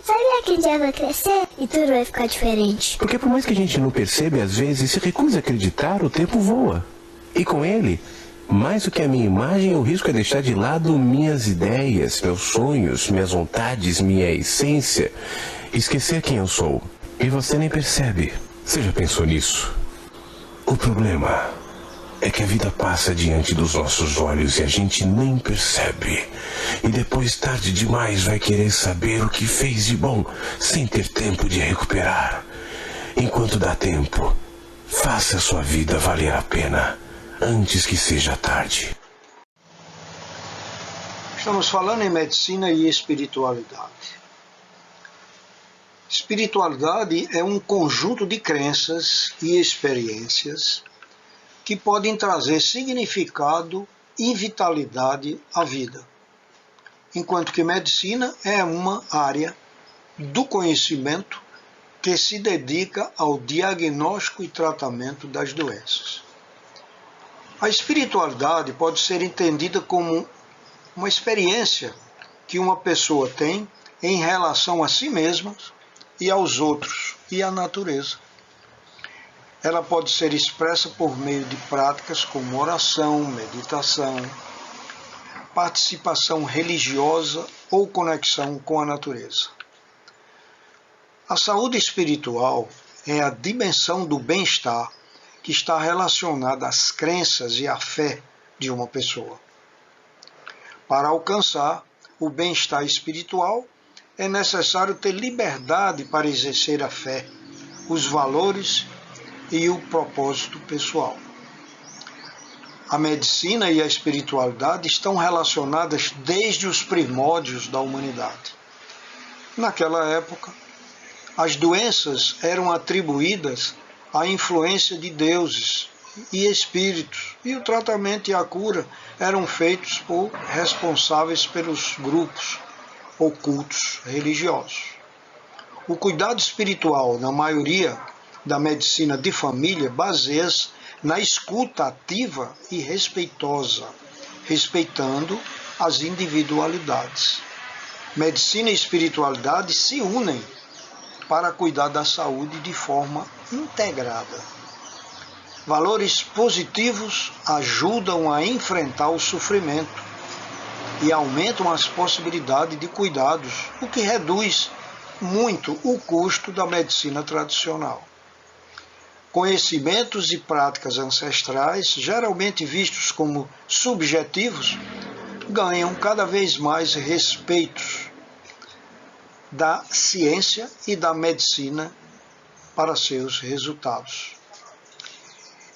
sabia que um dia vai crescer e tudo vai ficar diferente? Porque por mais que a gente não perceba, às vezes se recusa a acreditar, o tempo voa. E com ele, mais do que a minha imagem, o risco é deixar de lado minhas ideias, meus sonhos, minhas vontades, minha essência. Esquecer quem eu sou. E você nem percebe. Você já pensou nisso? O problema é que a vida passa diante dos nossos olhos e a gente nem percebe. E depois, tarde demais, vai querer saber o que fez de bom, sem ter tempo de recuperar. Enquanto dá tempo, faça a sua vida valer a pena, antes que seja tarde. Estamos falando em medicina e espiritualidade. Espiritualidade é um conjunto de crenças e experiências que podem trazer significado e vitalidade à vida, enquanto que medicina é uma área do conhecimento que se dedica ao diagnóstico e tratamento das doenças. A espiritualidade pode ser entendida como uma experiência que uma pessoa tem em relação a si mesma e aos outros e à natureza. Ela pode ser expressa por meio de práticas como oração, meditação, participação religiosa ou conexão com a natureza. A saúde espiritual é a dimensão do bem-estar que está relacionada às crenças e à fé de uma pessoa. Para alcançar o bem-estar espiritual, é necessário ter liberdade para exercer a fé, os valores e o propósito pessoal. A medicina e a espiritualidade estão relacionadas desde os primórdios da humanidade. Naquela época, as doenças eram atribuídas à influência de deuses e espíritos, e o tratamento e a cura eram feitos por responsáveis pelos grupos ou cultos religiosos. O cuidado espiritual, na maioria da medicina de família, baseia-se na escuta ativa e respeitosa, respeitando as individualidades. Medicina e espiritualidade se unem para cuidar da saúde de forma integrada. Valores positivos ajudam a enfrentar o sofrimento e aumentam as possibilidades de cuidados, o que reduz muito o custo da medicina tradicional. Conhecimentos e práticas ancestrais, geralmente vistos como subjetivos, ganham cada vez mais respeito da ciência e da medicina para seus resultados.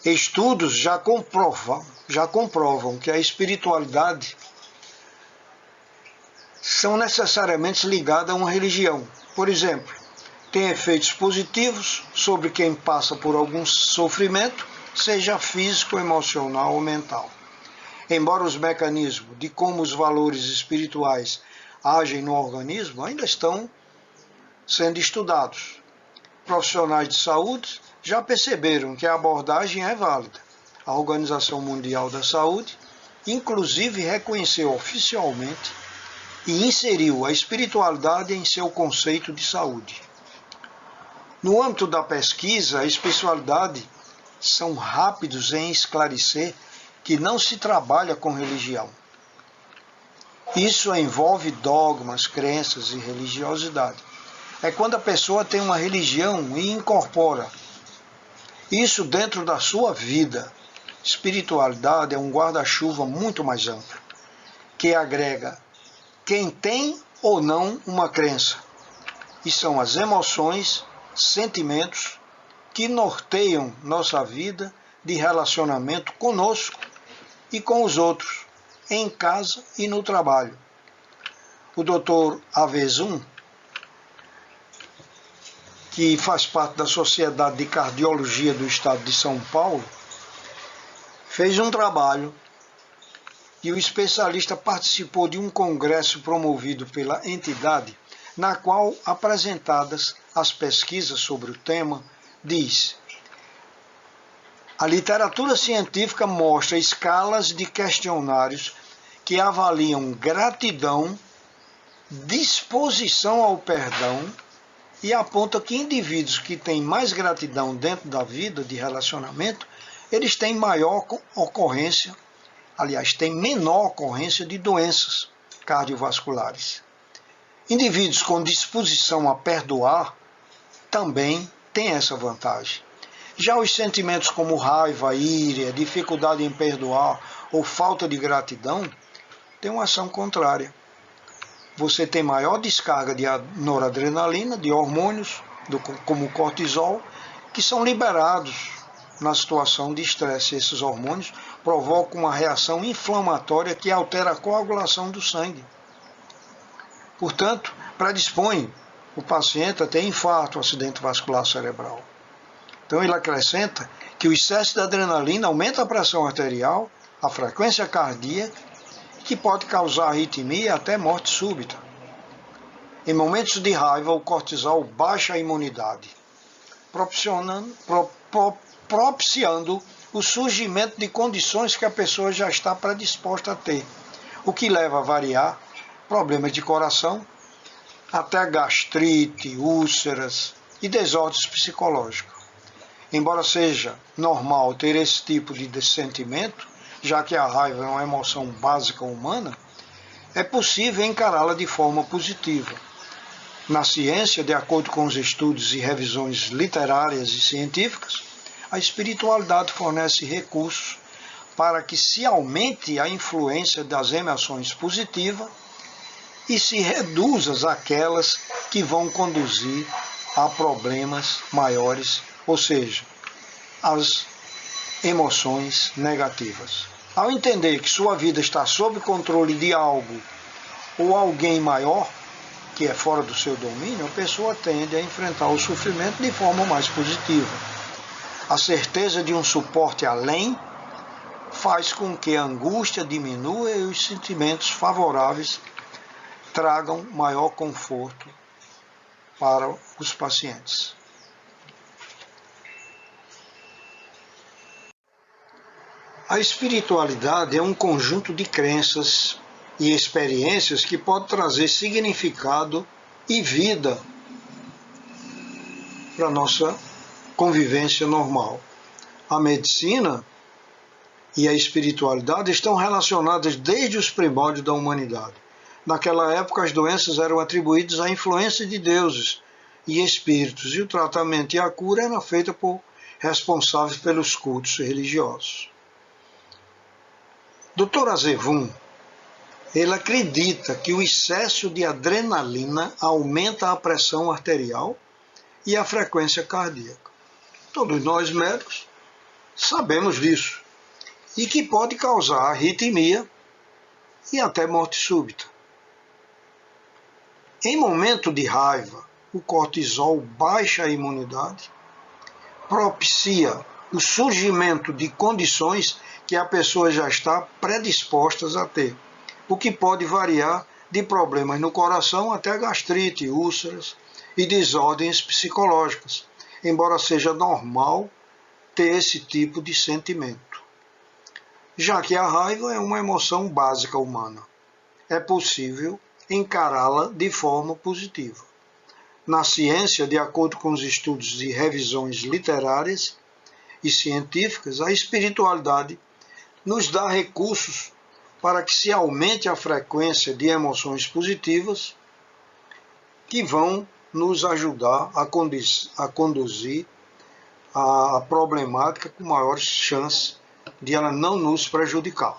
Estudos já comprovam que a espiritualidade são necessariamente ligadas a uma religião. Por exemplo, tem efeitos positivos sobre quem passa por algum sofrimento, seja físico, emocional ou mental. Embora os mecanismos de como os valores espirituais agem no organismo ainda estão sendo estudados. Profissionais de saúde já perceberam que a abordagem é válida. A Organização Mundial da Saúde, inclusive, reconheceu oficialmente e inseriu a espiritualidade em seu conceito de saúde. No âmbito da pesquisa, a espiritualidade são rápidos em esclarecer que não se trabalha com religião. Isso envolve dogmas, crenças e religiosidade. É quando a pessoa tem uma religião e incorpora isso dentro da sua vida. Espiritualidade é um guarda-chuva muito mais amplo, que agrega quem tem ou não uma crença. E são as emoções, sentimentos que norteiam nossa vida de relacionamento conosco e com os outros, em casa e no trabalho. O Dr. Avezum, que faz parte da Sociedade de Cardiologia do Estado de São Paulo, fez um trabalho e o especialista participou de um congresso promovido pela entidade, na qual, apresentadas as pesquisas sobre o tema, diz: a literatura científica mostra escalas de questionários que avaliam gratidão disposição ao perdão e aponta que indivíduos que têm mais gratidão dentro da vida de relacionamento, eles têm maior ocorrência, aliás, têm menor ocorrência de doenças cardiovasculares. Indivíduos com disposição a perdoar também têm essa vantagem. Já os sentimentos como raiva, ira, dificuldade em perdoar ou falta de gratidão têm uma ação contrária. Você tem maior descarga de noradrenalina, de hormônios, como o cortisol, que são liberados na situação de estresse. Esses hormônios provocam uma reação inflamatória que altera a coagulação do sangue. Portanto, predispõe o paciente a ter infarto, acidente vascular cerebral. Então ele acrescenta que o excesso de adrenalina aumenta a pressão arterial, a frequência cardíaca, que pode causar arritmia e até morte súbita. Em momentos de raiva, o cortisol baixa a imunidade, propiciando o surgimento de condições que a pessoa já está predisposta a ter, o que leva a variar problemas de coração, até gastrite, úlceras e desordens psicológicos. Embora seja normal ter esse tipo de sentimento, já que a raiva é uma emoção básica humana, é possível encará-la de forma positiva. Na ciência, de acordo com os estudos e revisões literárias e científicas, a espiritualidade fornece recursos para que se aumente a influência das emoções positivas e se reduza aquelas que vão conduzir a problemas maiores, ou seja, as emoções negativas. Ao entender que sua vida está sob controle de algo ou alguém maior, que é fora do seu domínio, a pessoa tende a enfrentar o sofrimento de forma mais positiva. A certeza de um suporte além faz com que a angústia diminua e os sentimentos favoráveis tragam maior conforto para os pacientes. A espiritualidade é um conjunto de crenças e experiências que pode trazer significado e vida para a nossa convivência normal. A medicina e a espiritualidade estão relacionadas desde os primórdios da humanidade. Naquela época, as doenças eram atribuídas à influência de deuses e espíritos, e o tratamento e a cura eram feitos por responsáveis pelos cultos religiosos. Dr. Azevun, ele acredita que o excesso de adrenalina aumenta a pressão arterial e a frequência cardíaca. Todos nós médicos sabemos disso, e que pode causar arritmia e até morte súbita. Em momento de raiva, o cortisol baixa a imunidade, propicia o surgimento de condições que a pessoa já está predisposta a ter, o que pode variar de problemas no coração até gastrite, úlceras e desordens psicológicas, embora seja normal ter esse tipo de sentimento. Já que a raiva é uma emoção básica humana, é possível encará-la de forma positiva. Na ciência, de acordo com os estudos e revisões literárias e científicas, a espiritualidade nos dá recursos para que se aumente a frequência de emoções positivas que vão nos ajudar a conduzir a problemática com maiores chances de ela não nos prejudicar.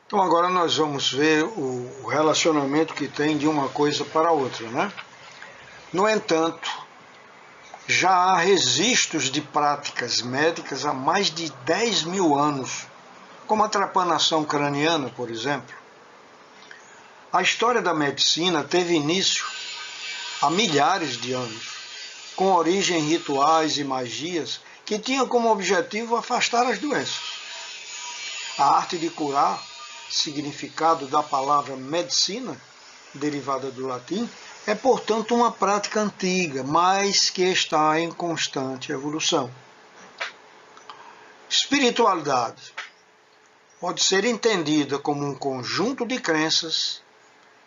Então agora nós vamos ver o relacionamento que tem de uma coisa para a outra, né? No entanto, já há registros de práticas médicas há mais de 10 mil anos, como a trepanação craniana, por exemplo. A história da medicina teve início há milhares de anos, com origem em rituais e magias que tinham como objetivo afastar as doenças. A arte de curar, significado da palavra medicina, derivada do latim, é, portanto, uma prática antiga, mas que está em constante evolução. Espiritualidade pode ser entendida como um conjunto de crenças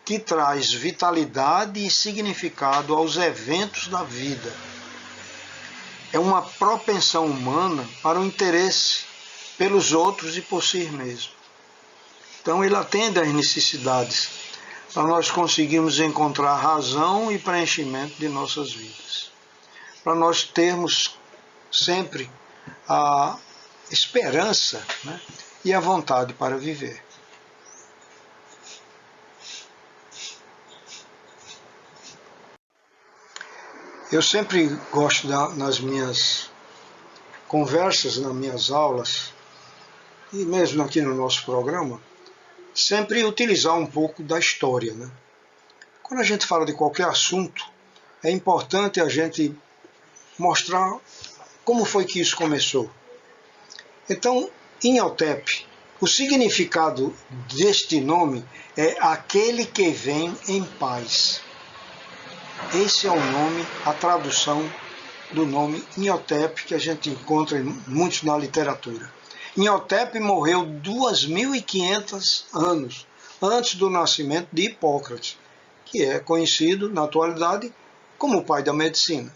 que traz vitalidade e significado aos eventos da vida. É uma propensão humana para o interesse pelos outros e por si mesmo. Então ele atende às necessidades para nós conseguirmos encontrar razão e preenchimento de nossas vidas. Para nós termos sempre a esperança, né, e a vontade para viver. Eu sempre gosto, nas minhas conversas, nas minhas aulas, e mesmo aqui no nosso programa, sempre utilizar um pouco da história, né? Quando a gente fala de qualquer assunto, é importante a gente mostrar como foi que isso começou. Então, Imhotep, o significado deste nome é aquele que vem em paz. Esse é o nome, a tradução do nome Imhotep, que a gente encontra muitos na literatura. Imhotep morreu 2.500 anos antes do nascimento de Hipócrates, que é conhecido na atualidade como o pai da medicina.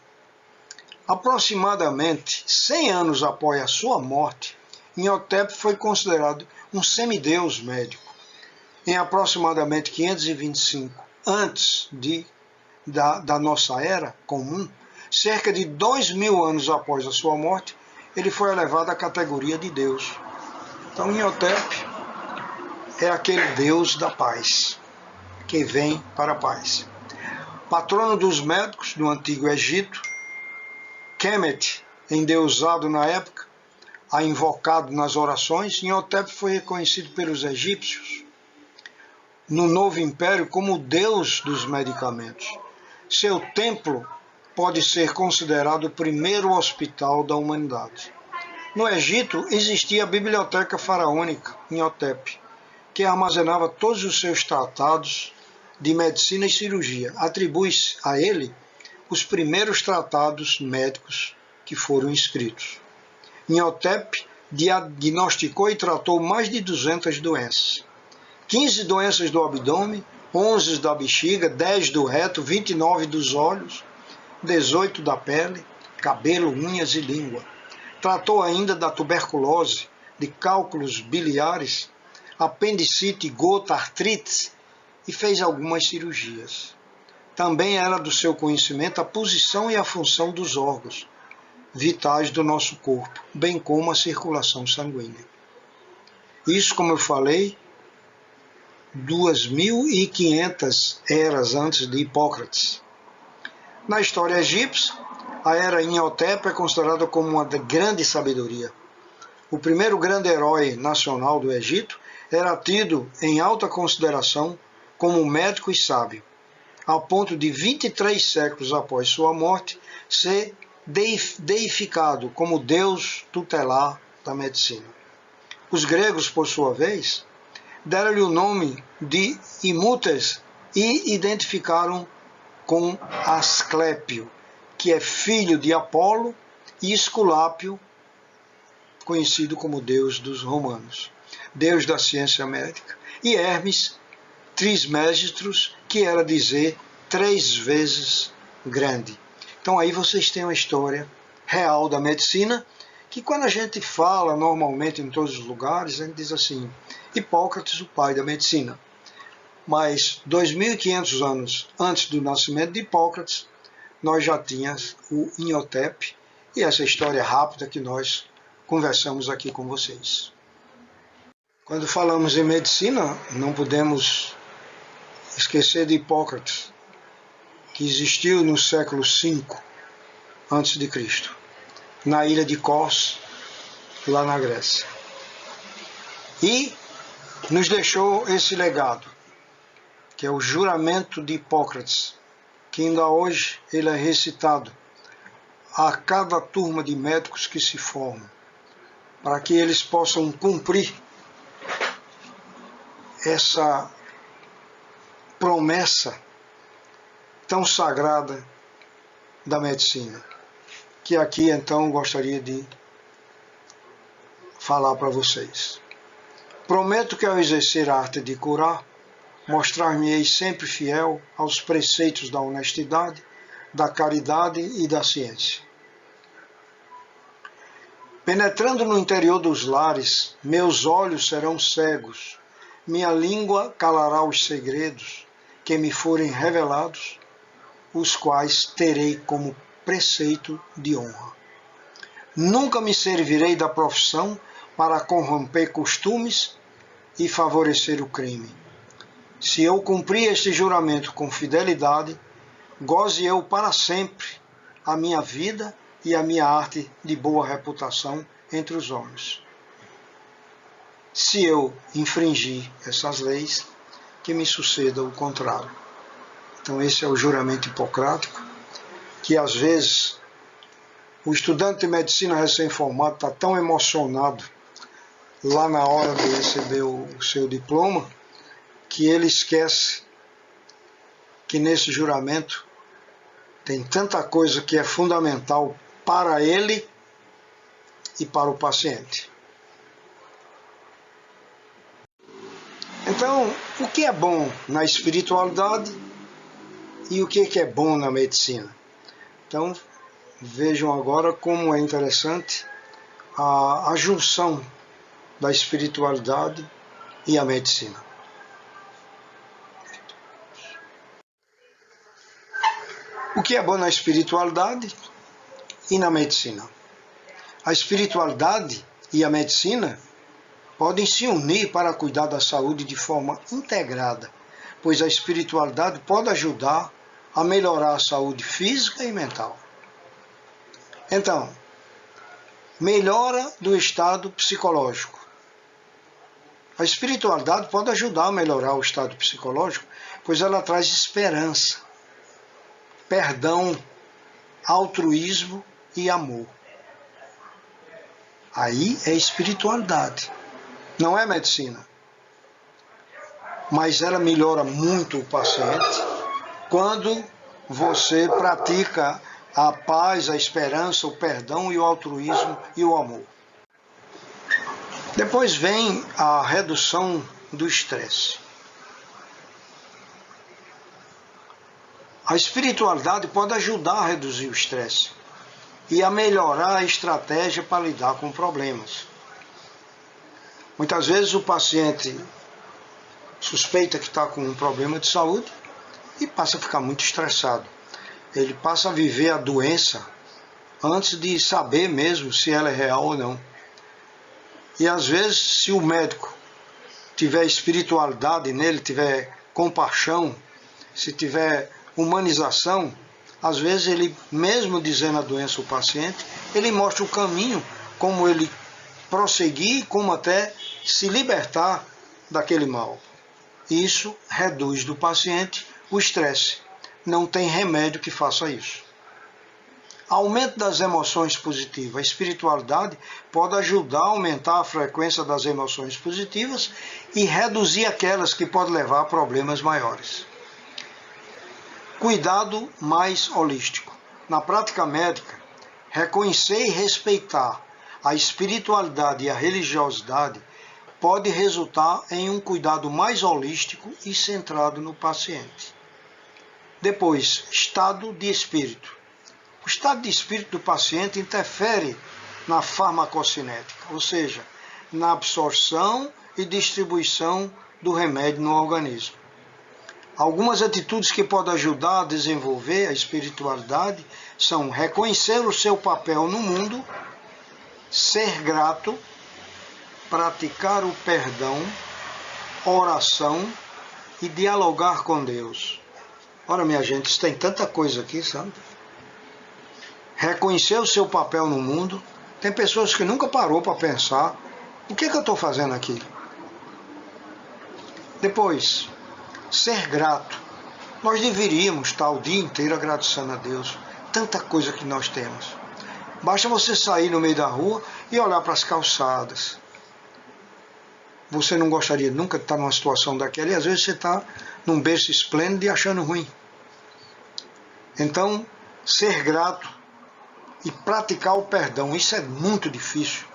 Aproximadamente 100 anos após a sua morte, Imhotep foi considerado um semideus médico. Em aproximadamente 525 antes da nossa era comum, cerca de 2.000 anos após a sua morte, ele foi elevado à categoria de Deus. Então Imhotep é aquele Deus da paz, que vem para a paz. Patrono dos médicos do Antigo Egito, Kemet, endeusado na época, a invocado nas orações, Imhotep foi reconhecido pelos egípcios no Novo Império como o Deus dos medicamentos. Seu templo pode ser considerado o primeiro hospital da humanidade. No Egito existia a biblioteca faraônica Imhotep, que armazenava todos os seus tratados de medicina e cirurgia. Atribui-se a ele os primeiros tratados médicos que foram escritos. Imhotep diagnosticou e tratou mais de 200 doenças. 15 doenças do abdômen, 11 da bexiga, 10 do reto, 29 dos olhos, 18 da pele, cabelo, unhas e língua. Tratou ainda da tuberculose, de cálculos biliares, apendicite, gota, artrite e fez algumas cirurgias. Também era do seu conhecimento a posição e a função dos órgãos vitais do nosso corpo, bem como a circulação sanguínea. Isso, como eu falei, 2.500 eras antes de Hipócrates. Na história egípcia, a era Imhotep é considerada como uma grande sabedoria. O primeiro grande herói nacional do Egito era tido em alta consideração como médico e sábio, ao ponto de 23 séculos após sua morte ser deificado como Deus tutelar da medicina. Os gregos, por sua vez, deram-lhe o nome de Imútes e identificaram com Asclépio, que é filho de Apolo, e Esculápio, conhecido como Deus dos romanos, Deus da ciência médica, e Hermes Trismegistus, que era dizer 3 vezes grande. Então aí vocês têm uma história real da medicina, que quando a gente fala normalmente em todos os lugares, a gente diz assim, Hipócrates, o pai da medicina. Mas 2.500 anos antes do nascimento de Hipócrates, nós já tínhamos o Imhotep e essa história rápida que nós conversamos aqui com vocês. Quando falamos em medicina, não podemos esquecer de Hipócrates, que existiu no século V a.C., na ilha de Kos, lá na Grécia. E nos deixou esse legado, que é o juramento de Hipócrates, que ainda hoje ele é recitado a cada turma de médicos que se formam, para que eles possam cumprir essa promessa tão sagrada da medicina, que aqui então gostaria de falar para vocês. Prometo que ao exercer a arte de curar, mostrar-me-ei sempre fiel aos preceitos da honestidade, da caridade e da ciência. Penetrando no interior dos lares, meus olhos serão cegos, minha língua calará os segredos que me forem revelados, os quais terei como preceito de honra. Nunca me servirei da profissão para corromper costumes e favorecer o crime. Se eu cumprir este juramento com fidelidade, goze eu para sempre a minha vida e a minha arte de boa reputação entre os homens. Se eu infringir essas leis, que me suceda o contrário. Então esse é o juramento hipocrático, que às vezes o estudante de medicina recém-formado está tão emocionado lá na hora de receber o seu diploma, que ele esquece que nesse juramento tem tanta coisa que é fundamental para ele e para o paciente. Então, o que é bom na espiritualidade e o que é bom na medicina? Então, vejam agora como é interessante a junção da espiritualidade e a medicina. O que é bom na espiritualidade e na medicina? A espiritualidade e a medicina podem se unir para cuidar da saúde de forma integrada, pois a espiritualidade pode ajudar a melhorar a saúde física e mental. Então, melhora do estado psicológico. A espiritualidade pode ajudar a melhorar o estado psicológico, pois ela traz esperança, perdão, altruísmo e amor. Aí é espiritualidade, não é medicina. Mas ela melhora muito o paciente quando você pratica a paz, a esperança, o perdão e o altruísmo e o amor. Depois vem a redução do estresse. A espiritualidade pode ajudar a reduzir o estresse e a melhorar a estratégia para lidar com problemas. Muitas vezes o paciente suspeita que está com um problema de saúde e passa a ficar muito estressado. Ele passa a viver a doença antes de saber mesmo se ela é real ou não. E às vezes, se o médico tiver espiritualidade nele, tiver compaixão, se tiver humanização, às vezes ele, mesmo dizendo a doença ao paciente, ele mostra o caminho, como ele prosseguir, como até se libertar daquele mal. Isso reduz do paciente o estresse. Não tem remédio que faça isso. Aumento das emoções positivas. A espiritualidade pode ajudar a aumentar a frequência das emoções positivas e reduzir aquelas que podem levar a problemas maiores. Cuidado mais holístico. Na prática médica, reconhecer e respeitar a espiritualidade e a religiosidade pode resultar em um cuidado mais holístico e centrado no paciente. Depois, estado de espírito. O estado de espírito do paciente interfere na farmacocinética, ou seja, na absorção e distribuição do remédio no organismo. Algumas atitudes que podem ajudar a desenvolver a espiritualidade são reconhecer o seu papel no mundo, ser grato, praticar o perdão, oração e dialogar com Deus. Ora, minha gente, isso tem tanta coisa aqui, sabe? Reconhecer o seu papel no mundo. Tem pessoas que nunca parou para pensar, o que eu estou fazendo aqui? Depois, ser grato. Nós deveríamos estar o dia inteiro agradecendo a Deus. Tanta coisa que nós temos. Basta você sair no meio da rua e olhar para as calçadas. Você não gostaria nunca de estar numa situação daquela e às vezes você está num berço esplêndido e achando ruim. Então, ser grato e praticar o perdão, isso é muito difícil.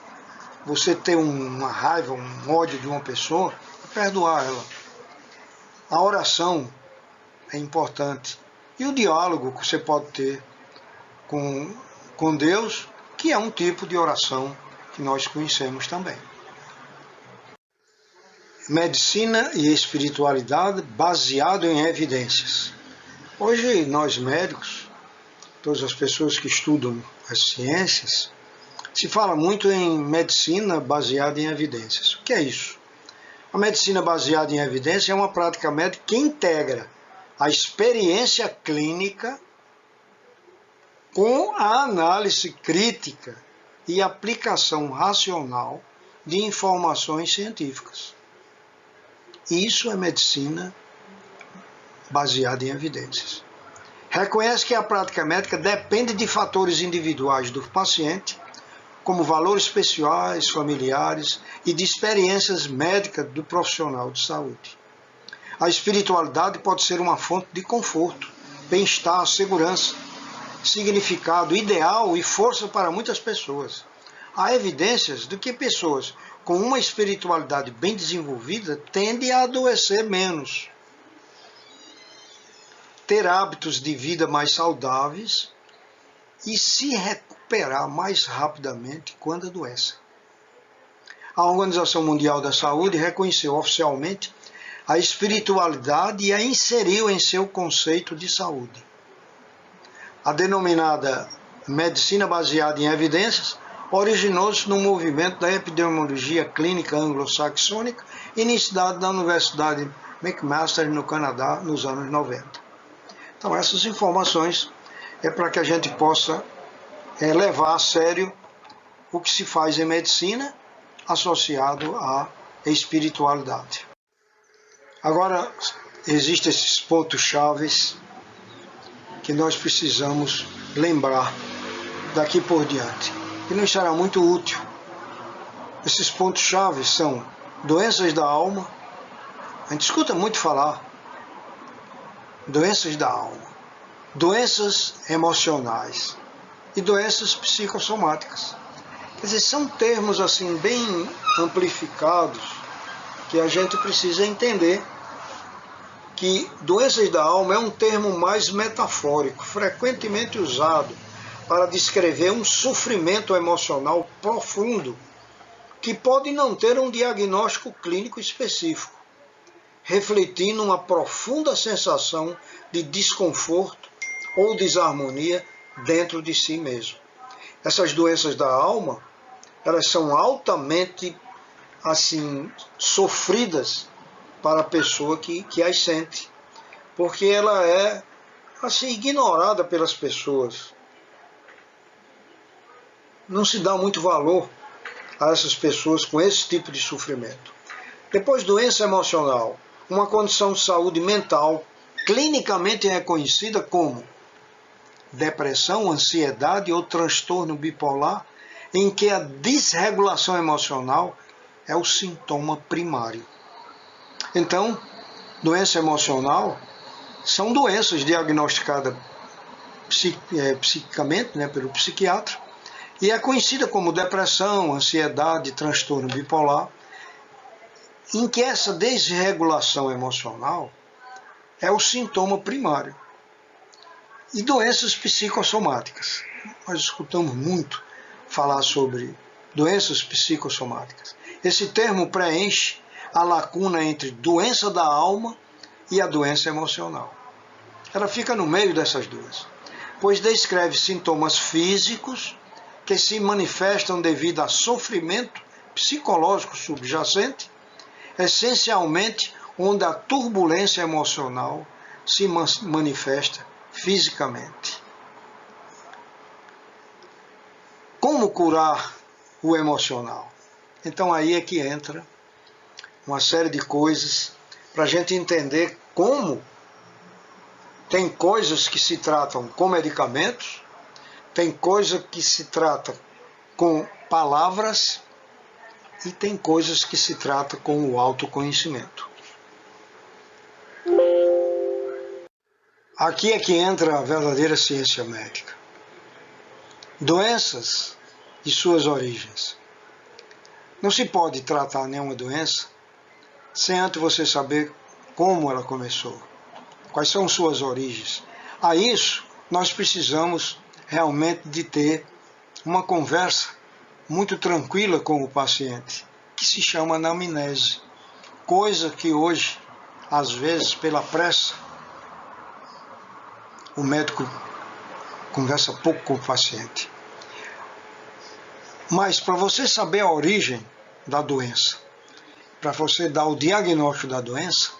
você ter uma raiva, um ódio de uma pessoa, perdoar ela. A oração é importante. E o diálogo que você pode ter com Deus, que é um tipo de oração que nós conhecemos também. Medicina e espiritualidade baseado em evidências. Hoje nós médicos, todas as pessoas que estudam as ciências, se fala muito em medicina baseada em evidências. O que é isso? A medicina baseada em evidência é uma prática médica que integra a experiência clínica com a análise crítica e aplicação racional de informações científicas. Isso é medicina baseada em evidências. Reconhece que a prática médica depende de fatores individuais do paciente, como valores pessoais, familiares e de experiências médicas do profissional de saúde. A espiritualidade pode ser uma fonte de conforto, bem-estar, segurança, significado, ideal e força para muitas pessoas. Há evidências de que pessoas com uma espiritualidade bem desenvolvida tendem a adoecer menos, ter hábitos de vida mais saudáveis e se recuperar mais rapidamente quando adoecem. A Organização Mundial da Saúde reconheceu oficialmente a espiritualidade e a inseriu em seu conceito de saúde. A denominada medicina baseada em evidências originou-se no movimento da epidemiologia clínica anglo-saxônica, iniciado na Universidade McMaster, no Canadá, nos anos 90. Então, essas informações é para que a gente possa levar a sério o que se faz em medicina associado à espiritualidade. Agora, existem esses pontos chaves que nós precisamos lembrar daqui por diante, que nos será muito útil. Esses pontos chaves são doenças da alma, a gente escuta muito falar, doenças da alma, doenças emocionais e doenças psicossomáticas. Quer dizer, são termos assim bem amplificados que a gente precisa entender que doenças da alma é um termo mais metafórico, frequentemente usado para descrever um sofrimento emocional profundo que pode não ter um diagnóstico clínico específico, refletindo uma profunda sensação de desconforto ou desarmonia dentro de si mesmo. Essas doenças da alma, elas são altamente assim sofridas para a pessoa que as sente, porque ela é assim ignorada pelas pessoas. Não se dá muito valor a essas pessoas com esse tipo de sofrimento. Depois, doença emocional, uma condição de saúde mental clinicamente reconhecida como depressão, ansiedade ou transtorno bipolar, em que a desregulação emocional é o sintoma primário. Então, doença emocional são doenças diagnosticadas psiquicamente, pelo psiquiatra, e é conhecida como depressão, ansiedade, transtorno bipolar, em que essa desregulação emocional é o sintoma primário. E doenças psicossomáticas. Nós escutamos muito falar sobre doenças psicossomáticas. Esse termo preenche a lacuna entre doença da alma e a doença emocional. Ela fica no meio dessas duas, pois descreve sintomas físicos que se manifestam devido a sofrimento psicológico subjacente, essencialmente onde a turbulência emocional se manifesta fisicamente. Como curar o emocional? Então aí é que entra uma série de coisas para a gente entender como tem coisas que se tratam com medicamentos, tem coisa que se trata com palavras e tem coisas que se trata com o autoconhecimento. Aqui é que entra a verdadeira ciência médica. Doenças e suas origens. Não se pode tratar nenhuma doença sem antes você saber como ela começou, quais são suas origens. A isso, nós precisamos realmente de ter uma conversa muito tranquila com o paciente, que se chama anamnese, coisa que hoje, às vezes, pela pressa, o médico conversa pouco com o paciente. Mas para você saber a origem da doença, para você dar o diagnóstico da doença,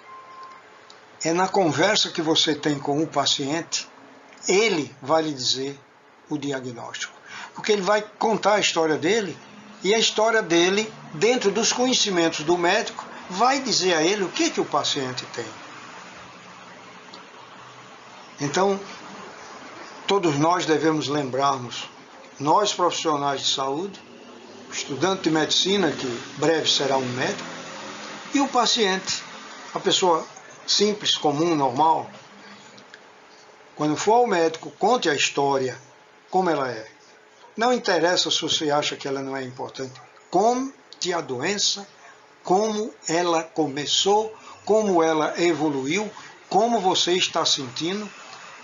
é na conversa que você tem com o paciente, ele vai lhe dizer o diagnóstico. Porque ele vai contar a história dele, e a história dele, dentro dos conhecimentos do médico, vai dizer a ele o que o paciente tem. Então, todos nós devemos lembrarmos, nós profissionais de saúde, estudante de medicina, que breve será um médico, e o paciente, a pessoa simples, comum, normal, quando for ao médico, conte a história, como ela é. Não interessa se você acha que ela não é importante. Conte a doença, como ela começou, como ela evoluiu, como você está sentindo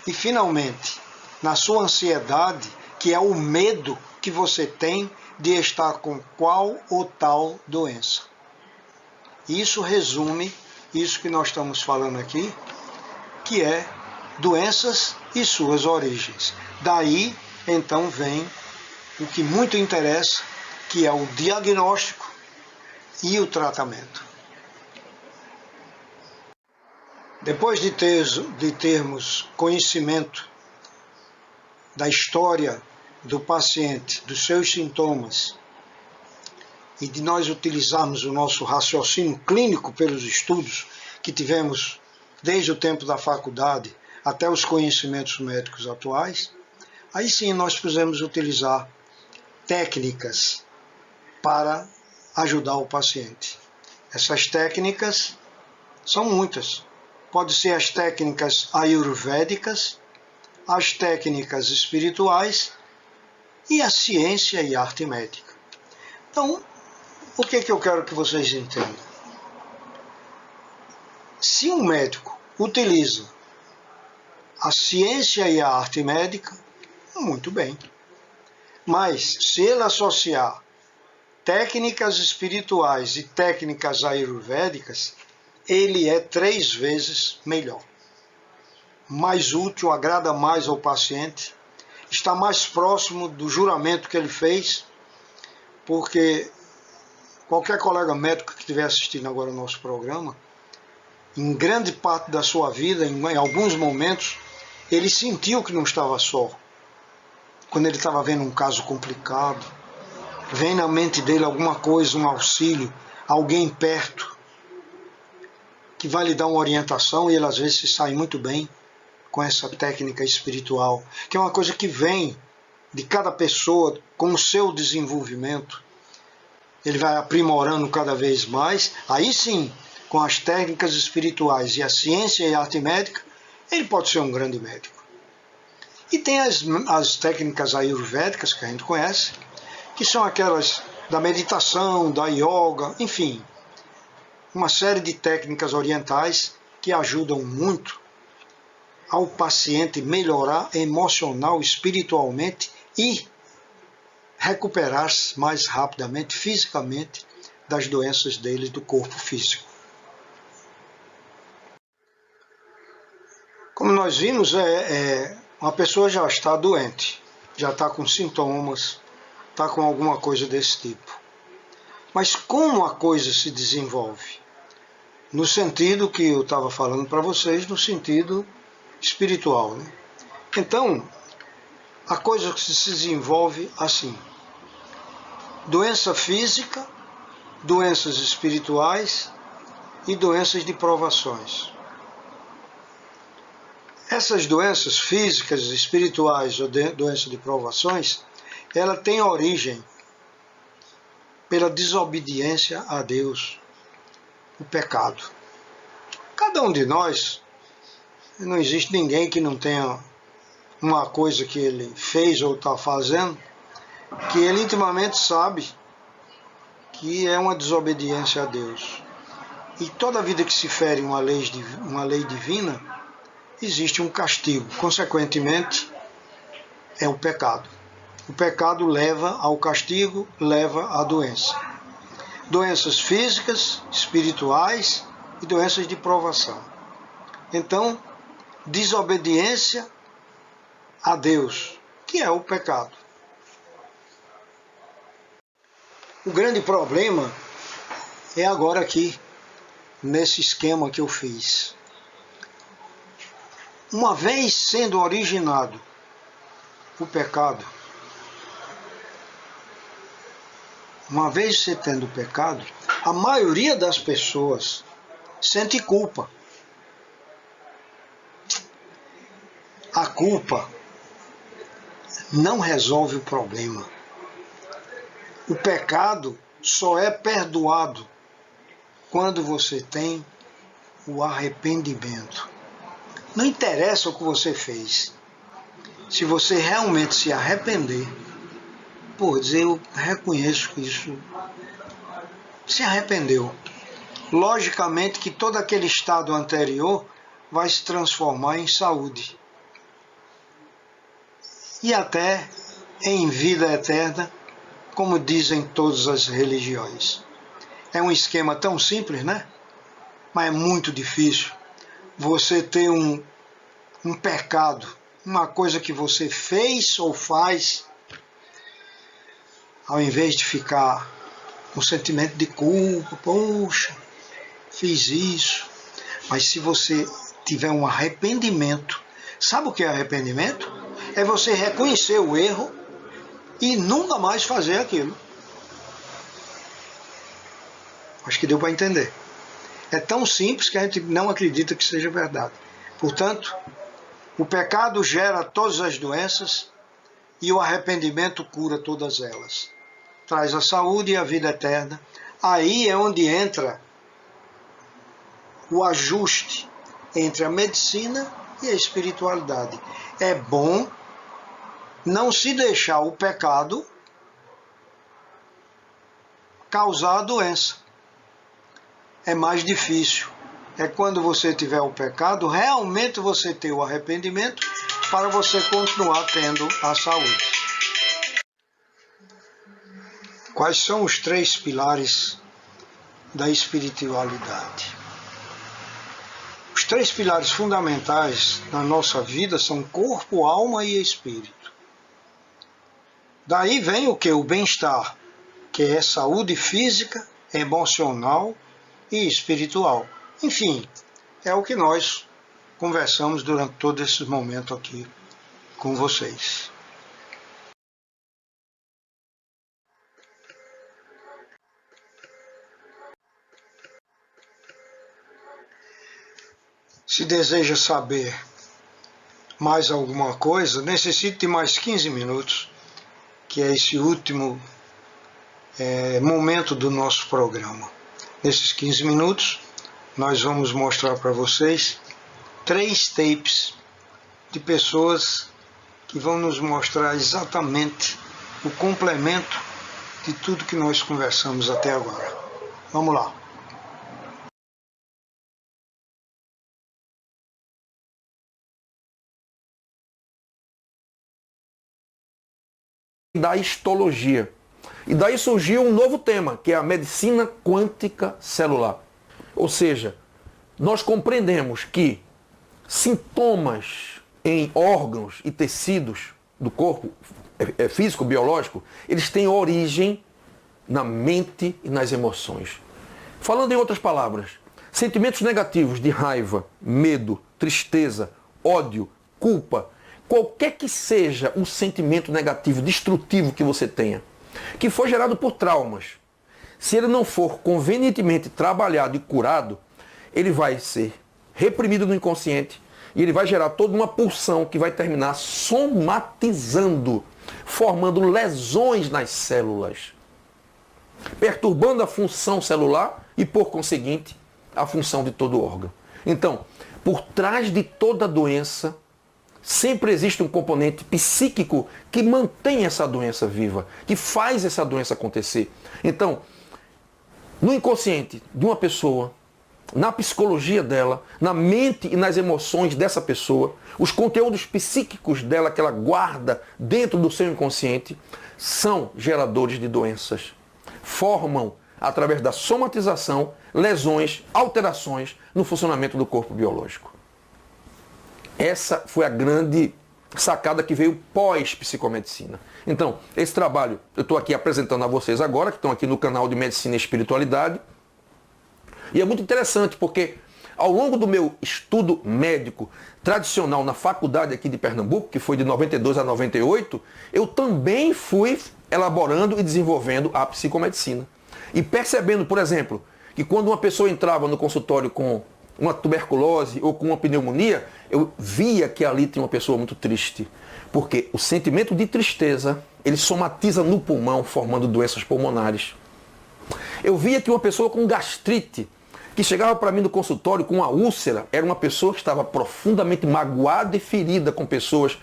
e, finalmente, na sua ansiedade, que é o medo que você tem de estar com qual ou tal doença. Isso resume isso que nós estamos falando aqui, que é doenças e suas origens. Daí, então, vem o que muito interessa, que é o diagnóstico e o tratamento. Depois de termos conhecimento da história do paciente, dos seus sintomas, e de nós utilizarmos o nosso raciocínio clínico pelos estudos que tivemos desde o tempo da faculdade até os conhecimentos médicos atuais, aí sim nós podemos utilizar técnicas para ajudar o paciente. Essas técnicas são muitas. Pode ser as técnicas ayurvédicas, as técnicas espirituais e a ciência e a arte médica. Então, o que eu quero que vocês entendam? Se um médico utiliza a ciência e a arte médica, muito bem. Mas, se ele associar técnicas espirituais e técnicas ayurvédicas, ele é 3 vezes melhor. Mais útil, agrada mais ao paciente, está mais próximo do juramento que ele fez, porque qualquer colega médico que estiver assistindo agora o nosso programa, em grande parte da sua vida, em alguns momentos, ele sentiu que não estava só. Quando ele estava vendo um caso complicado, vem na mente dele alguma coisa, um auxílio, alguém perto, que vai lhe dar uma orientação, e ele às vezes se sai muito bem com essa técnica espiritual, que é uma coisa que vem de cada pessoa com o seu desenvolvimento. Ele vai aprimorando cada vez mais. Aí sim, com as técnicas espirituais e a ciência e a arte médica, ele pode ser um grande médico. E tem as técnicas ayurvédicas que a gente conhece, que são aquelas da meditação, da yoga, enfim, uma série de técnicas orientais que ajudam muito ao paciente melhorar emocional, espiritualmente e recuperar-se mais rapidamente, fisicamente, das doenças dele do corpo físico. Como nós vimos, uma pessoa já está doente, já está com sintomas, está com alguma coisa desse tipo. Mas como a coisa se desenvolve? No sentido que eu estava falando para vocês, no sentido espiritual, né? Então, a coisa se desenvolve assim: doença física, doenças espirituais e doenças de provações. Essas doenças físicas, espirituais ou doenças de provações, ela tem origem pela desobediência a Deus, o pecado. Cada um de nós, não existe ninguém que não tenha uma coisa que ele fez ou está fazendo, que ele intimamente sabe que é uma desobediência a Deus. E toda vida que se fere uma lei divina, existe um castigo. Consequentemente, é o pecado. O pecado leva ao castigo, leva à doença. Doenças físicas, espirituais e doenças de provação. Então, desobediência a Deus, que é o pecado. O grande problema é agora aqui, nesse esquema que eu fiz. Uma vez sendo originado o pecado, uma vez você tendo o pecado, a maioria das pessoas sente culpa. A culpa não resolve o problema. O pecado só é perdoado quando você tem o arrependimento. Não interessa o que você fez. Se você realmente se arrepender, por dizer, eu reconheço que isso se arrependeu. Logicamente que todo aquele estado anterior vai se transformar em saúde. E até em vida eterna, como dizem todas as religiões. É um esquema tão simples, né? Mas é muito difícil você ter um pecado, uma coisa que você fez ou faz, ao invés de ficar com sentimento de culpa, poxa, fiz isso. Mas se você tiver um arrependimento, sabe o que é arrependimento? É você reconhecer o erro e nunca mais fazer aquilo. Acho que deu para entender. É tão simples que a gente não acredita que seja verdade. Portanto, o pecado gera todas as doenças e o arrependimento cura todas elas. Traz a saúde e a vida eterna. Aí é onde entra o ajuste entre a medicina e a espiritualidade. É bom não se deixar o pecado causar a doença. É mais difícil. É quando você tiver o pecado, realmente você ter o arrependimento para você continuar tendo a saúde. Quais são os 3 pilares da espiritualidade? Os 3 pilares fundamentais na nossa vida são corpo, alma e espírito. Daí vem o que? O bem-estar, que é saúde física, emocional e espiritual. Enfim, é o que nós conversamos durante todo esse momento aqui com vocês. Se deseja saber mais alguma coisa, necessite de mais 15 minutos, que é esse último momento do nosso programa. Nesses 15 minutos, nós vamos mostrar para vocês 3 tapes de pessoas que vão nos mostrar exatamente o complemento de tudo que nós conversamos até agora. Vamos lá. Da histologia. E daí surgiu um novo tema, que é a medicina quântica celular. Ou seja, nós compreendemos que sintomas em órgãos e tecidos do corpo, físico, biológico, eles têm origem na mente e nas emoções. Falando em outras palavras, sentimentos negativos de raiva, medo, tristeza, ódio, culpa, qualquer que seja um sentimento negativo, destrutivo que você tenha, que foi gerado por traumas, se ele não for convenientemente trabalhado e curado, ele vai ser reprimido no inconsciente e ele vai gerar toda uma pulsão que vai terminar somatizando, formando lesões nas células, perturbando a função celular e, por conseguinte, a função de todo órgão. Então, por trás de toda doença, sempre existe um componente psíquico que mantém essa doença viva, que faz essa doença acontecer. Então, no inconsciente de uma pessoa, na psicologia dela, na mente e nas emoções dessa pessoa, os conteúdos psíquicos dela que ela guarda dentro do seu inconsciente, são geradores de doenças. Formam, através da somatização, lesões, alterações no funcionamento do corpo biológico. Essa foi a grande sacada que veio pós-psicomedicina. Então, esse trabalho eu estou aqui apresentando a vocês agora, que estão aqui no canal de Medicina e Espiritualidade. E é muito interessante porque ao longo do meu estudo médico tradicional na faculdade aqui de Pernambuco, que foi de 92 a 98, eu também fui elaborando e desenvolvendo a psicomedicina. E percebendo, por exemplo, que quando uma pessoa entrava no consultório com uma tuberculose ou com uma pneumonia, eu via que ali tinha uma pessoa muito triste. Porque o sentimento de tristeza, ele somatiza no pulmão, formando doenças pulmonares. Eu via que uma pessoa com gastrite, que chegava para mim no consultório com uma úlcera, era uma pessoa que estava profundamente magoada e ferida com pessoas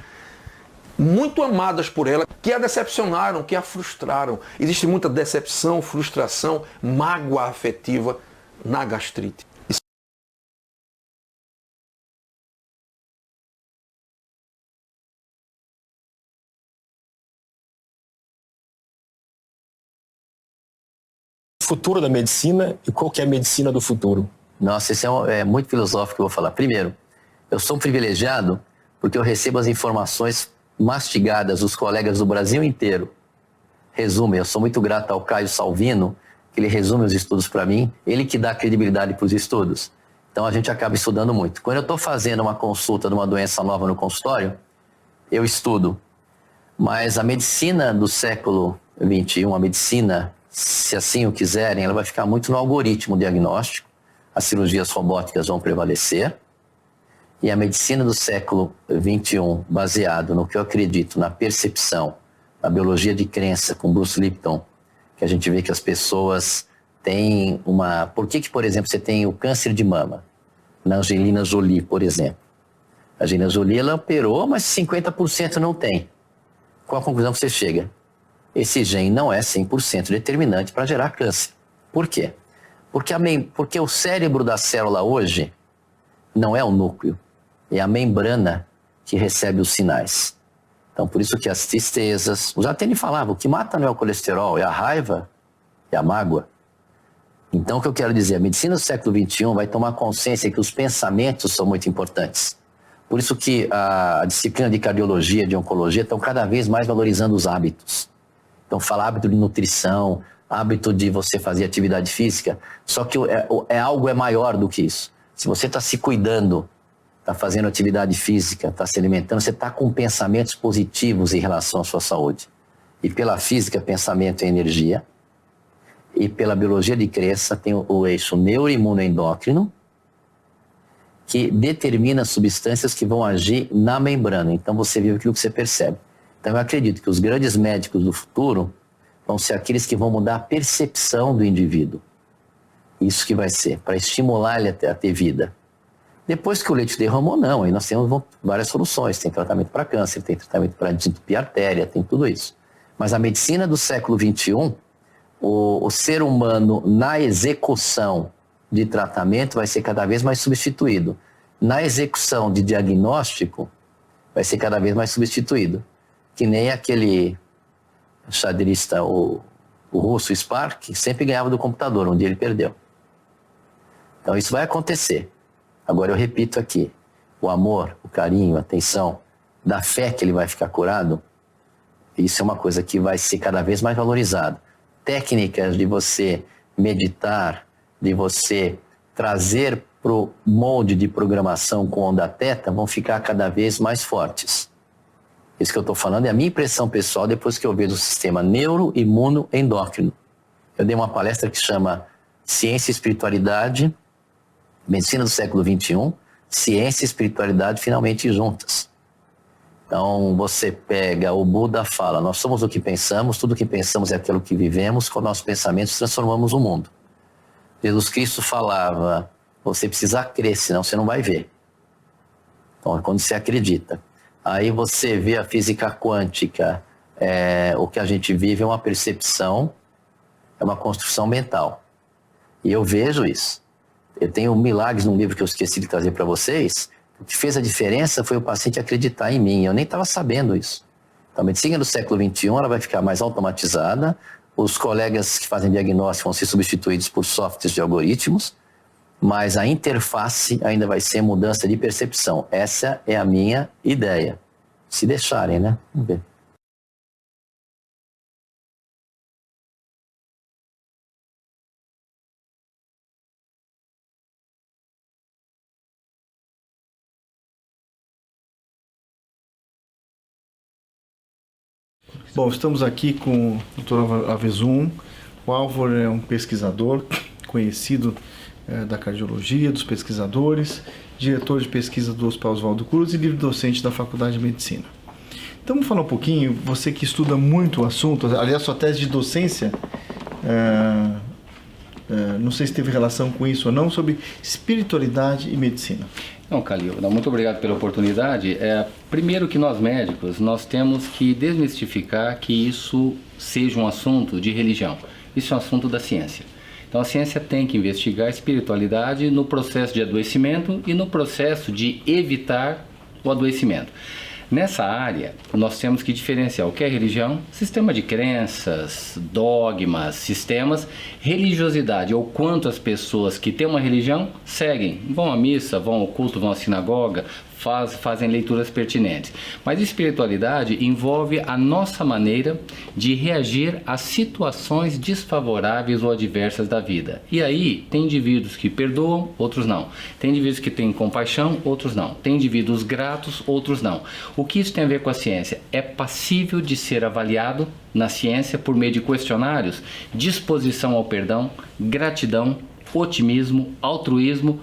muito amadas por ela, que a decepcionaram, que a frustraram. Existe muita decepção, frustração, mágoa afetiva na gastrite. Futuro da medicina e qual que é a medicina do futuro? Nossa, isso é muito filosófico que eu vou falar. Primeiro, eu sou um privilegiado porque eu recebo as informações mastigadas dos colegas do Brasil inteiro. Resume, eu sou muito grato ao Caio Salvino, que ele resume os estudos para mim, ele que dá credibilidade para os estudos. Então a gente acaba estudando muito. Quando eu estou fazendo uma consulta de uma doença nova no consultório, eu estudo. Mas a medicina do século XXI, a medicina, se assim o quiserem, ela vai ficar muito no algoritmo diagnóstico. As cirurgias robóticas vão prevalecer. E a medicina do século XXI, baseado no que eu acredito, na percepção, na biologia de crença, com Bruce Lipton, que a gente vê que as pessoas têm uma... Por que, por exemplo, você tem o câncer de mama? Na Angelina Jolie, por exemplo. A Angelina Jolie, ela operou, mas 50% não tem. Qual a conclusão que você chega? Esse gene não é 100% determinante para gerar câncer. Por quê? Porque o cérebro da célula hoje não é o núcleo, é a membrana que recebe os sinais. Então, por isso que as tristezas... O Zateni falava, o que mata não é o colesterol, é a raiva, é a mágoa. Então, o que eu quero dizer, a medicina do século XXI vai tomar consciência que os pensamentos são muito importantes. Por isso que a disciplina de cardiologia, de oncologia, estão cada vez mais valorizando os hábitos. Então, fala hábito de nutrição, hábito de você fazer atividade física, só que algo maior do que isso. Se você está se cuidando, está fazendo atividade física, está se alimentando, você está com pensamentos positivos em relação à sua saúde. E pela física, pensamento é energia. E pela biologia de crença, tem o eixo neuroimunoendócrino, que determina substâncias que vão agir na membrana. Então você vive aquilo que você percebe. Então eu acredito que os grandes médicos do futuro vão ser aqueles que vão mudar a percepção do indivíduo. Isso que vai ser, para estimular ele a ter vida. Depois que o leite derramou, não. Aí nós temos várias soluções. Tem tratamento para câncer, tem tratamento para desentupir artéria, tem tudo isso. Mas a medicina do século XXI, o ser humano na execução de tratamento vai ser cada vez mais substituído. Na execução de diagnóstico, vai ser cada vez mais substituído. Que nem aquele xadrista, o russo Spark, sempre ganhava do computador, um dia ele perdeu. Então isso vai acontecer. Agora eu repito aqui, o amor, o carinho, a atenção, da fé que ele vai ficar curado, isso é uma coisa que vai ser cada vez mais valorizado. Técnicas de você meditar, de você trazer para o molde de programação com onda teta vão ficar cada vez mais fortes. Isso que eu estou falando é a minha impressão pessoal depois que eu vejo o sistema neuroimunoendócrino. Eu dei uma palestra que chama Ciência e Espiritualidade, Medicina do século XXI, Ciência e Espiritualidade finalmente juntas. Então você pega, o Buda fala, nós somos o que pensamos, tudo o que pensamos é aquilo que vivemos, com nossos pensamentos transformamos o mundo. Jesus Cristo falava, você precisa crer, senão você não vai ver. Então é quando você acredita. Aí você vê a física quântica, o que a gente vive é uma percepção, é uma construção mental. E eu vejo isso. Eu tenho milagres num livro que eu esqueci de trazer para vocês. O que fez a diferença foi o paciente acreditar em mim. Eu nem estava sabendo isso. Então, a medicina do século XXI ela vai ficar mais automatizada. Os colegas que fazem diagnóstico vão ser substituídos por softwares de algoritmos. Mas a interface ainda vai ser mudança de percepção. Essa é a minha ideia. Se deixarem, né? Vamos ver. Bom, estamos aqui com o Dr. Avezum. O Álvaro é um pesquisador conhecido da cardiologia, dos pesquisadores, diretor de pesquisa do Hospital Oswaldo Cruz e livre-docente da Faculdade de Medicina. Então, vamos falar um pouquinho, você que estuda muito o assunto, aliás, sua tese de docência, não sei se teve relação com isso ou não, sobre espiritualidade e medicina. Não, Calil, muito obrigado pela oportunidade. Primeiro que nós médicos, nós temos que desmistificar que isso seja um assunto de religião. Isso é um assunto da ciência. Então a ciência tem que investigar a espiritualidade no processo de adoecimento e no processo de evitar o adoecimento. Nessa área, nós temos que diferenciar o que é religião, sistema de crenças, dogmas, sistemas, religiosidade, ou quanto as pessoas que têm uma religião seguem, vão à missa, vão ao culto, vão à sinagoga, fazem leituras pertinentes. Mas espiritualidade envolve a nossa maneira de reagir a situações desfavoráveis ou adversas da vida. E aí, tem indivíduos que perdoam, outros não. Tem indivíduos que têm compaixão, outros não. Tem indivíduos gratos, outros não. O que isso tem a ver com a ciência? É passível de ser avaliado na ciência por meio de questionários, disposição ao perdão, gratidão, otimismo, altruísmo,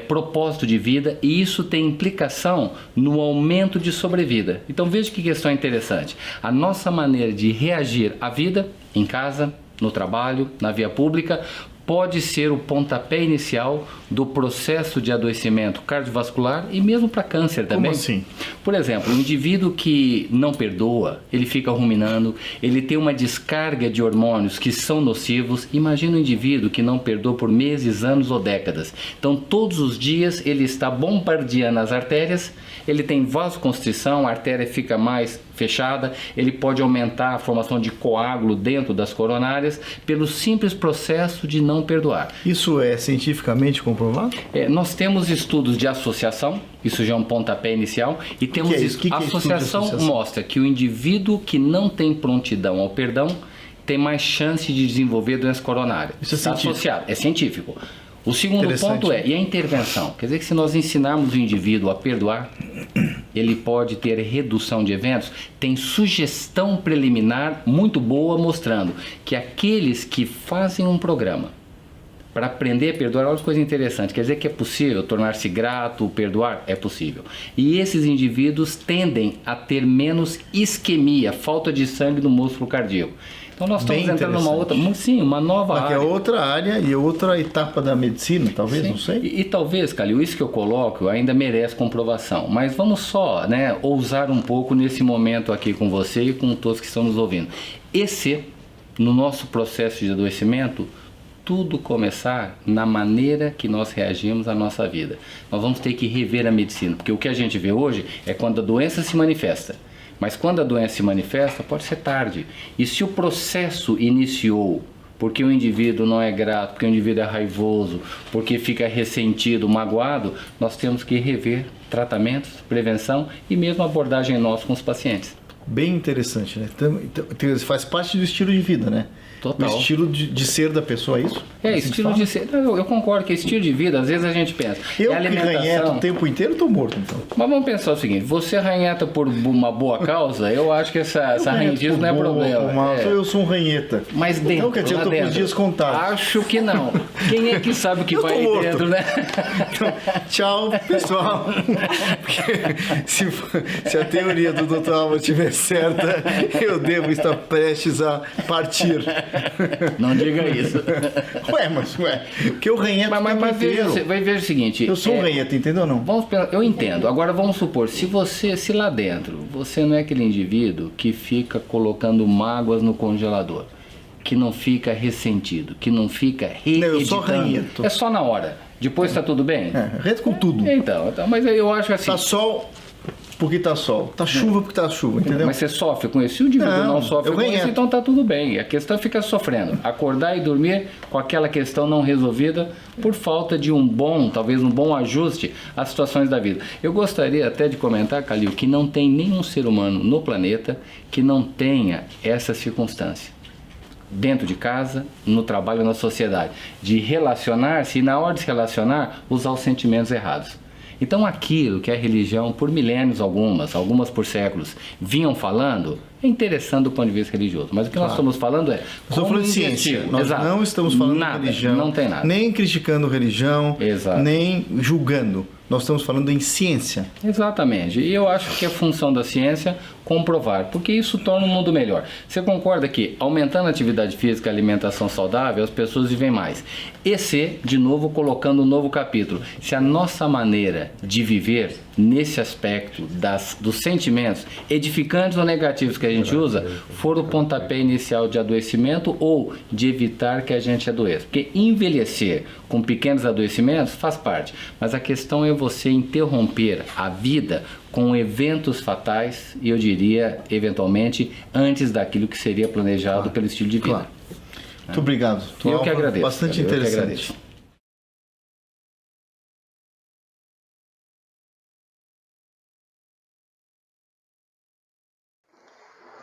propósito de vida, e isso tem implicação no aumento de sobrevida. Então veja que questão interessante. A nossa maneira de reagir à vida, em casa, no trabalho, na via pública, pode ser o pontapé inicial do processo de adoecimento cardiovascular e mesmo para câncer também. Como assim? Por exemplo, um indivíduo que não perdoa, ele fica ruminando, ele tem uma descarga de hormônios que são nocivos. Imagina um indivíduo que não perdoa por meses, anos ou décadas. Então, todos os dias ele está bombardeando as artérias, ele tem vasoconstrição, a artéria fica mais fechada, ele pode aumentar a formação de coágulo dentro das coronárias pelo simples processo de não perdoar. Isso é cientificamente comprovado? Nós temos estudos de associação, isso já é um pontapé inicial, e temos Que a é associação mostra que o indivíduo que não tem prontidão ao perdão tem mais chance de desenvolver doença coronária. Isso é Está científico. associado, é científico. O segundo ponto e a intervenção? Quer dizer que se nós ensinarmos o indivíduo a perdoar, ele pode ter redução de eventos. Tem sugestão preliminar muito boa mostrando que aqueles que fazem um programa para aprender a perdoar, olha que coisa interessante, quer dizer que é possível tornar-se grato, perdoar? É possível. E esses indivíduos tendem a ter menos isquemia, falta de sangue no músculo cardíaco. Então nós estamos entrando numa outra, sim, uma nova área. É outra área e outra etapa da medicina, talvez, Sim. não sei. E talvez, Calil, isso que eu coloco ainda merece comprovação. Mas vamos só, ousar um pouco nesse momento aqui com você e com todos que estão nos ouvindo. E se, no nosso processo de adoecimento, tudo começar na maneira que nós reagimos à nossa vida. Nós vamos ter que rever a medicina, porque o que a gente vê hoje é quando a doença se manifesta. Mas quando a doença se manifesta, pode ser tarde. E se o processo iniciou porque o indivíduo não é grato, porque o indivíduo é raivoso, porque fica ressentido, magoado, nós temos que rever tratamentos, prevenção e mesmo abordagem nossa com os pacientes. Bem interessante, né? Então, faz parte do estilo de vida, né? Total. O estilo de ser da pessoa, é isso? Estilo de ser. Eu concordo que estilo de vida, às vezes a gente pensa. Eu que ranheta o tempo inteiro, estou morto, então. Mas vamos pensar o seguinte: você ranheta por uma boa causa, eu acho que essa ranhetismo não é problema. Eu sou um ranheta. Mas dentro. Então, quer dizer, eu estou com os dias contados. Acho que não. Quem é que sabe o que vai aí dentro, né? Então, tchau, pessoal. Se a teoria do Dr. Álvaro estiver certa, eu devo estar prestes a partir. Não diga isso. Porque eu ranheto o tempo inteiro. Vai ver o seguinte. Eu sou um ranheta, entendeu ou não? Eu entendo. Agora vamos supor, se lá dentro você não é aquele indivíduo que fica colocando mágoas no congelador, que não fica ressentido, que não fica reeditando. Eu só arranhento. É só na hora. Depois tá tudo bem? Arranhento com tudo. Então, mas eu acho assim... Tá sol porque tá sol. Tá chuva porque tá chuva, entendeu? Mas você sofre com isso. Se o indivíduo não sofre com isso, então tá tudo bem. A questão é ficar sofrendo. Acordar e dormir com aquela questão não resolvida por falta de talvez um bom ajuste às situações da vida. Eu gostaria até de comentar, Calil, que não tem nenhum ser humano no planeta que não tenha essa circunstância. Dentro de casa, no trabalho, na sociedade. De relacionar-se e na hora de se relacionar, usar os sentimentos errados. Então aquilo que a religião, por milênios algumas por séculos, vinham falando, é interessante do ponto de vista religioso. Mas o que nós estamos falando é... Estamos falando de ciência. Nós não estamos falando de religião. Não tem nada. Nem criticando religião, nem julgando. Nós estamos falando em ciência. Exatamente. E eu acho que é função da ciência comprovar, porque isso torna o mundo melhor. Você concorda que, aumentando a atividade física e a alimentação saudável, as pessoas vivem mais? E de novo, colocando um novo capítulo. Se a nossa maneira de viver, nesse aspecto dos sentimentos, edificantes ou negativos que a gente usa, for o pontapé inicial de adoecimento ou de evitar que a gente adoeça. Porque envelhecer com pequenos adoecimentos faz parte, mas a questão é você interromper a vida com eventos fatais e eu diria, eventualmente, antes daquilo que seria planejado pelo estilo de vida. Claro. Muito obrigado. Eu que agradeço. Bastante interessante.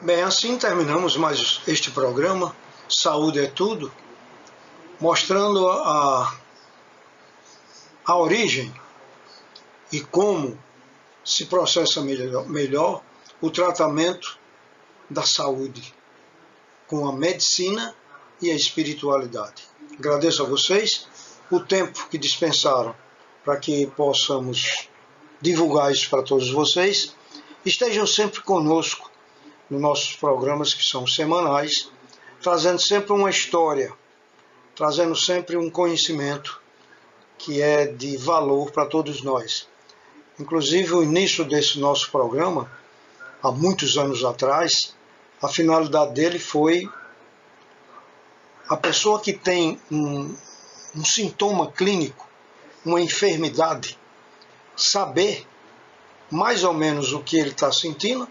Bem, assim terminamos mais este programa, Saúde é Tudo, mostrando a origem e como se processa melhor o tratamento da saúde com a medicina e a espiritualidade. Agradeço a vocês o tempo que dispensaram para que possamos divulgar isso para todos vocês. Estejam sempre conosco nos nossos programas, que são semanais, trazendo sempre uma história, trazendo sempre um conhecimento que é de valor para todos nós. Inclusive, o início desse nosso programa, há muitos anos atrás, a finalidade dele foi a pessoa que tem um sintoma clínico, uma enfermidade, saber mais ou menos o que ele está sentindo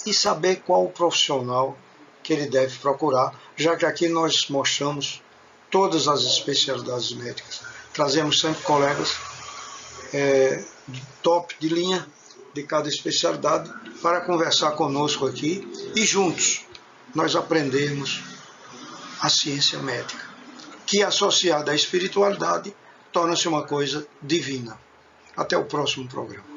e saber qual o profissional que ele deve procurar, já que aqui nós mostramos todas as especialidades médicas. Trazemos sempre colegas top de linha de cada especialidade para conversar conosco aqui e juntos nós aprendermos a ciência médica, que associada à espiritualidade torna-se uma coisa divina. Até o próximo programa.